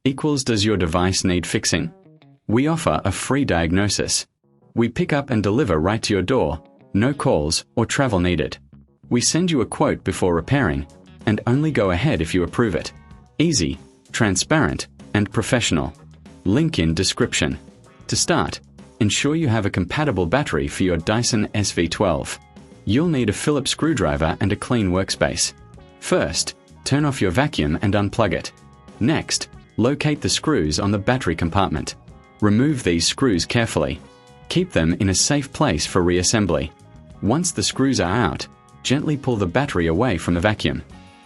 equals does your device need fixing? We offer a free diagnosis. We pick up and deliver right to your door, no calls or travel needed. We send you a quote before repairing, and only go ahead if you approve it. Easy, transparent, and professional. Link in description. To start, ensure you have a compatible battery for your Dyson SV12. You'll need a Phillips screwdriver and a clean workspace. First, turn off your vacuum and unplug it. Next, locate the screws on the battery compartment. Remove these screws carefully. Keep them in a safe place for reassembly. Once the screws are out, gently pull the battery away from the vacuum.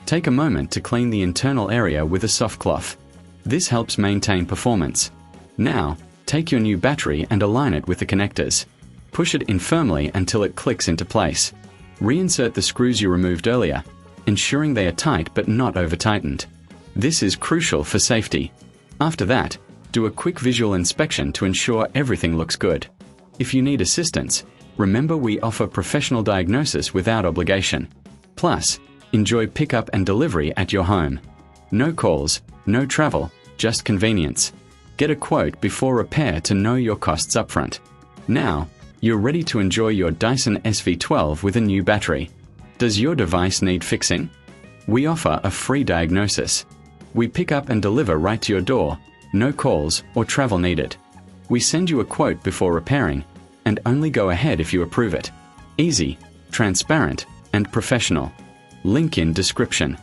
Take a moment to clean the internal area with a soft cloth. This helps maintain performance. Now, take your new battery and align it with the connectors. Push it in firmly until it clicks into place. Reinsert the screws you removed earlier, ensuring they are tight but not over-tightened. This is crucial for safety. After that, do a quick visual inspection to ensure everything looks good. If you need assistance, remember we offer professional diagnosis without obligation. Plus, enjoy pickup and delivery at your home. No calls, no travel, just convenience. Get a quote before repair to know your costs upfront. Now, you're ready to enjoy your Dyson SV12 with a new battery. Does your device need fixing? We offer a free diagnosis. We pick up and deliver right to your door, no calls or travel needed. We send you a quote before repairing, and only go ahead if you approve it. Easy, transparent, and professional. Link in description.